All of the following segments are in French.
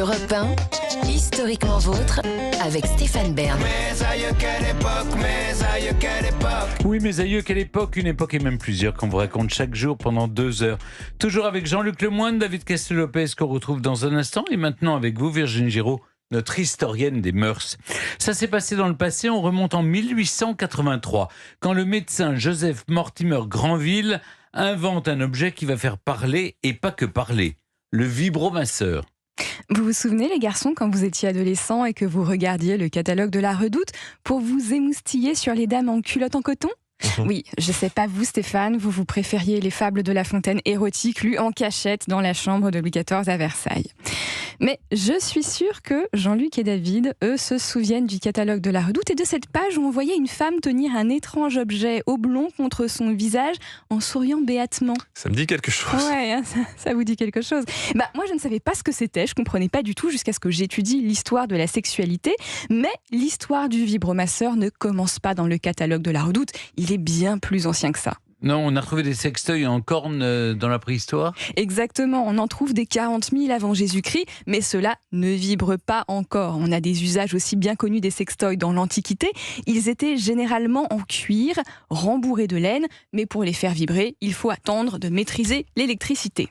Europe 1, historiquement vôtre, avec Stéphane Bern. Mes aïeux, quelle époque, mes aïeux, quelle époque. Oui, mes aïeux, quelle époque, une époque et même plusieurs qu'on vous raconte chaque jour pendant 2 heures. Toujours avec Jean-Luc Lemoyne, David Castel-Lopez qu'on retrouve dans un instant et maintenant avec vous Virginie Giraud, notre historienne des mœurs. Ça s'est passé dans le passé, on remonte en 1883, quand le médecin Joseph Mortimer Granville invente un objet qui va faire parler et pas que parler, le vibromasseur. Vous vous souvenez, les garçons, quand vous étiez adolescents et que vous regardiez le catalogue de la Redoute pour vous émoustiller sur les dames en culotte en coton ? Oui, je sais pas vous Stéphane, vous préfériez les fables de La Fontaine érotiques lues en cachette dans la chambre de Louis XIV à Versailles. Mais je suis sûre que Jean-Luc et David, eux, se souviennent du catalogue de la Redoute et de cette page où on voyait une femme tenir un étrange objet oblong contre son visage en souriant béatement. Ça me dit quelque chose. Ouais, hein, ça vous dit quelque chose. Moi, je ne savais pas ce que c'était, je comprenais pas du tout jusqu'à ce que j'étudie l'histoire de la sexualité. Mais l'histoire du vibromasseur ne commence pas dans le catalogue de la Redoute. Il est bien plus ancien que ça. Non, on a retrouvé des sextoys en corne dans la préhistoire. Exactement, on en trouve des 40 000 avant Jésus-Christ, mais cela ne vibre pas encore. On a des usages aussi bien connus des sextoys dans l'Antiquité. Ils étaient généralement en cuir, rembourrés de laine, mais pour les faire vibrer, il faut attendre de maîtriser l'électricité.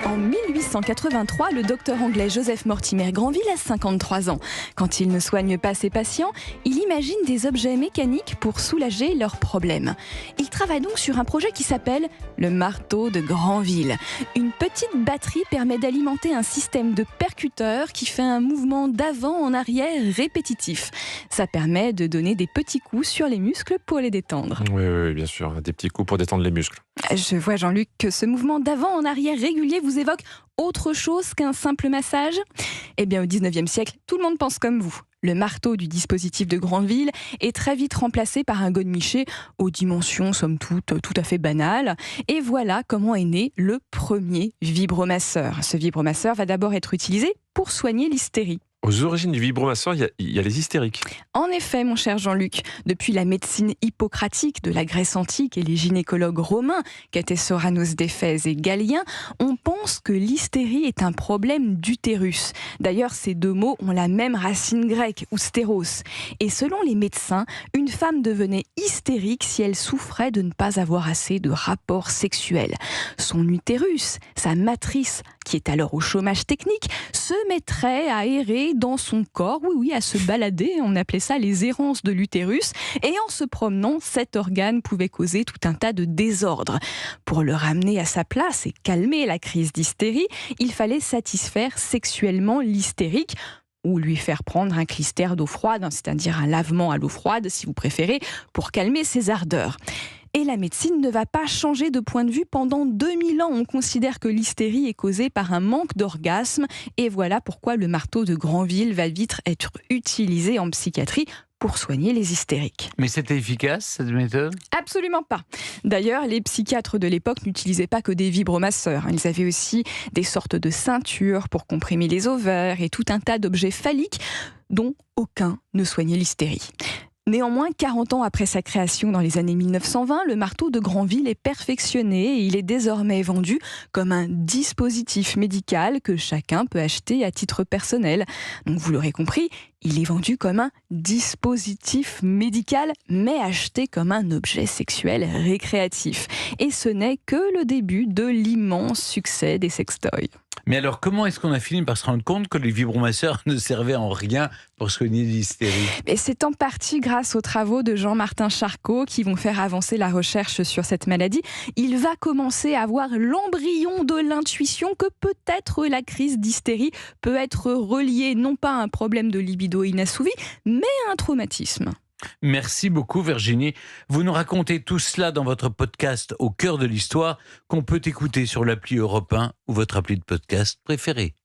En 1883, le docteur anglais Joseph Mortimer Granville a 53 ans. Quand il ne soigne pas ses patients, il imagine des objets mécaniques pour soulager leurs problèmes. Il travaille donc sur un projet qui s'appelle le marteau de Granville. Une petite batterie permet d'alimenter un système de percuteurs qui fait un mouvement d'avant en arrière répétitif. Ça permet de donner des petits coups sur les muscles pour les détendre. Oui, bien sûr, des petits coups pour détendre les muscles. Je vois, Jean-Luc, que ce mouvement d'avant en arrière régulier vous évoque autre chose qu'un simple massage. Eh bien, au 19e siècle, tout le monde pense comme vous. Le marteau du dispositif de Granville est très vite remplacé par un godemiché aux dimensions, somme toute, tout à fait banales. Et voilà comment est né le premier vibromasseur. Ce vibromasseur va d'abord être utilisé pour soigner l'hystérie. Aux origines du vibromasseur, il y a les hystériques. En effet, mon cher Jean-Luc, depuis la médecine hippocratique de la Grèce antique et les gynécologues romains, qu'étaient Soranos d'Éphèse et Galien, on pense que l'hystérie est un problème d'utérus. D'ailleurs, ces deux mots ont la même racine grecque, ou stéros. Et selon les médecins, une femme devenait hystérique si elle souffrait de ne pas avoir assez de rapports sexuels. Son utérus, sa matrice, qui est alors au chômage technique, se mettrait à errer dans son corps, oui, à se balader, on appelait ça les errances de l'utérus, et en se promenant, cet organe pouvait causer tout un tas de désordres. Pour le ramener à sa place et calmer la crise d'hystérie, il fallait satisfaire sexuellement l'hystérique, ou lui faire prendre un clistère d'eau froide, c'est-à-dire un lavement à l'eau froide, si vous préférez, pour calmer ses ardeurs. Et la médecine ne va pas changer de point de vue pendant 2000 ans. On considère que l'hystérie est causée par un manque d'orgasme. Et voilà pourquoi le marteau de Granville va vite être utilisé en psychiatrie pour soigner les hystériques. Mais c'était efficace, cette méthode ? Absolument pas. D'ailleurs, les psychiatres de l'époque n'utilisaient pas que des vibromasseurs. Ils avaient aussi des sortes de ceintures pour comprimer les ovaires et tout un tas d'objets phalliques dont aucun ne soignait l'hystérie. Néanmoins, 40 ans après sa création dans les années 1920, le marteau de Granville est perfectionné et il est désormais vendu comme un dispositif médical que chacun peut acheter à titre personnel. Donc vous l'aurez compris, il est vendu comme un dispositif médical, mais acheté comme un objet sexuel récréatif. Et ce n'est que le début de l'immense succès des sextoys. Mais alors, comment est-ce qu'on a fini par se rendre compte que les vibromasseurs ne servaient en rien pour soigner l'hystérie ? Et c'est en partie grâce aux travaux de Jean-Martin Charcot qui vont faire avancer la recherche sur cette maladie. Il va commencer à avoir l'embryon de l'intuition que peut-être la crise d'hystérie peut être reliée non pas à un problème de libido inassouvi, mais à un traumatisme. Merci beaucoup Virginie. Vous nous racontez tout cela dans votre podcast Au cœur de l'histoire qu'on peut écouter sur l'appli Europe 1 ou votre appli de podcast préférée.